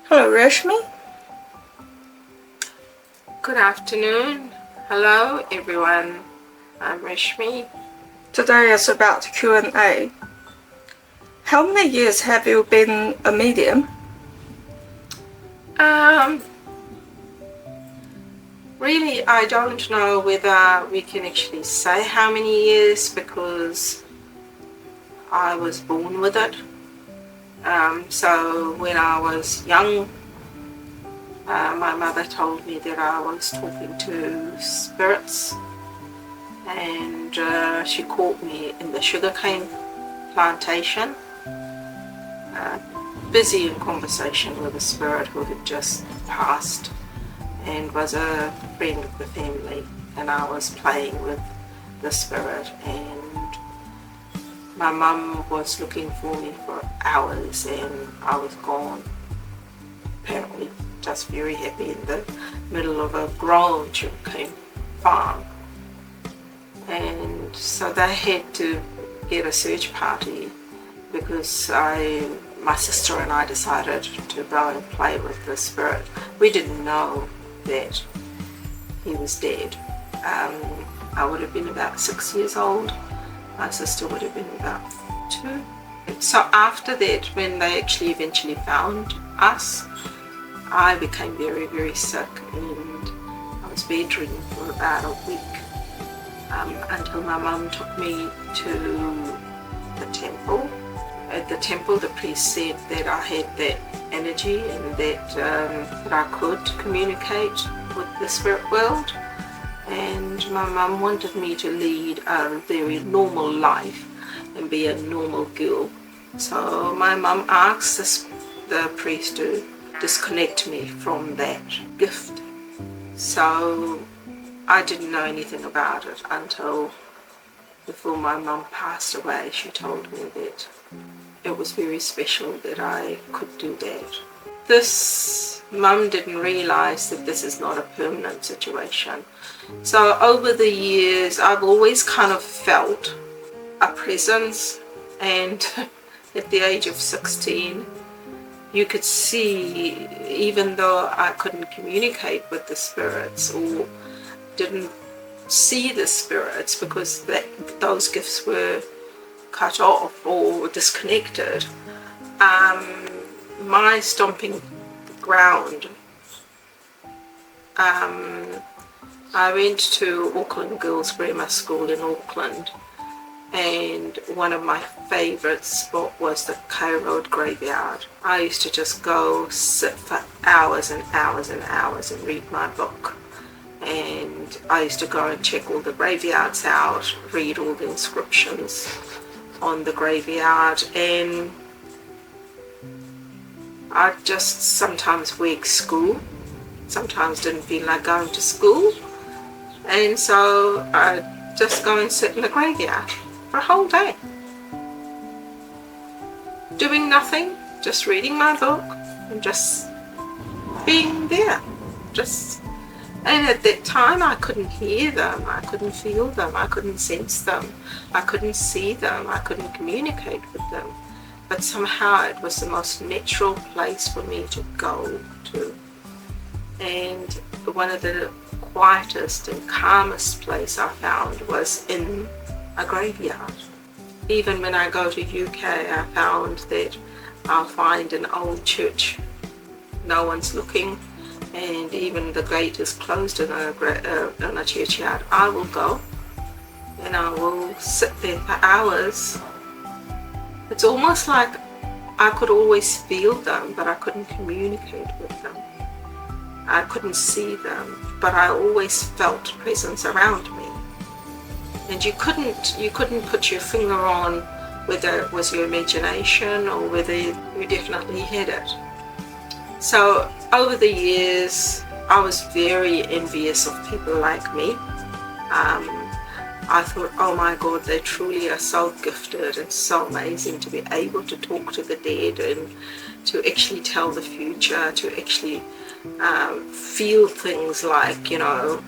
Hello, Reshmi. Good afternoon. Hello, everyone. I'm Reshmi. Today is about Q&A. How many years have you been a medium? Really, I don't know whether we can actually say how many years because I was born with it. So when I was young, my mother told me that I was talking to spirits, and she caught me in the sugarcane plantation, busy in conversation with a spirit who had just passed and was a friend of the family, and I was playing with the spirit, and my mum was looking for me for hours and I was gone, apparently just very happy in the middle of a grown sugarcane farm. And so they had to get a search party because my sister and I decided to go and play with the spirit. We didn't know that he was dead. I would have been about 6 years old. My sister would have been about 2. So after that, when they actually eventually found us, I became very, very sick, and I was bedridden for about a week until my mum took me to the temple. At the temple, the priest said that I had that energy and that I could communicate with the spirit world, and my mum wanted me to lead a very normal life and be a normal girl. So my mum asked the priest to disconnect me from that gift. So I didn't know anything about it until before my mum passed away. She told me that it was very special that I could do that. This mum didn't realize that this is not a permanent situation. So over the years, I've always kind of felt a presence, and at the age of 16, you could see, even though I couldn't communicate with the spirits or didn't see the spirits because those gifts were cut off or disconnected, my stomping ground. I went to Auckland Girls Grammar School in Auckland, and one of my favourite spots was the K Road graveyard. I used to just go sit for hours and hours and hours and read my book. And I used to go and check all the graveyards out, read all the inscriptions on the graveyard, and I just sometimes worked school, sometimes didn't feel like going to school, and so I'd just go and sit in the graveyard for a whole day, doing nothing, just reading my book and just being there. And at that time I couldn't hear them, I couldn't feel them, I couldn't sense them, I couldn't see them, I couldn't communicate with them. But somehow it was the most natural place for me to go to. And one of the quietest and calmest place I found was in a graveyard. Even when I go to UK, I found that I'll find an old church, no one's looking, and even the gate is closed in a churchyard. I will go and I will sit there for hours. It's almost like I could always feel them, but I couldn't communicate with them. I couldn't see them, but I always felt presence around me. And you couldn't put your finger on whether it was your imagination or whether you definitely had it. So over the years, I was very envious of people like me. I thought, oh my God, they truly are so gifted and so amazing to be able to talk to the dead and to actually tell the future, to actually feel things like,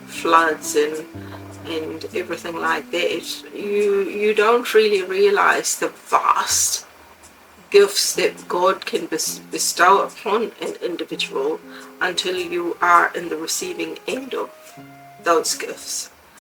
floods and everything like that. You don't really realize the vast gifts that God can bestow upon an individual until you are in the receiving end of those gifts.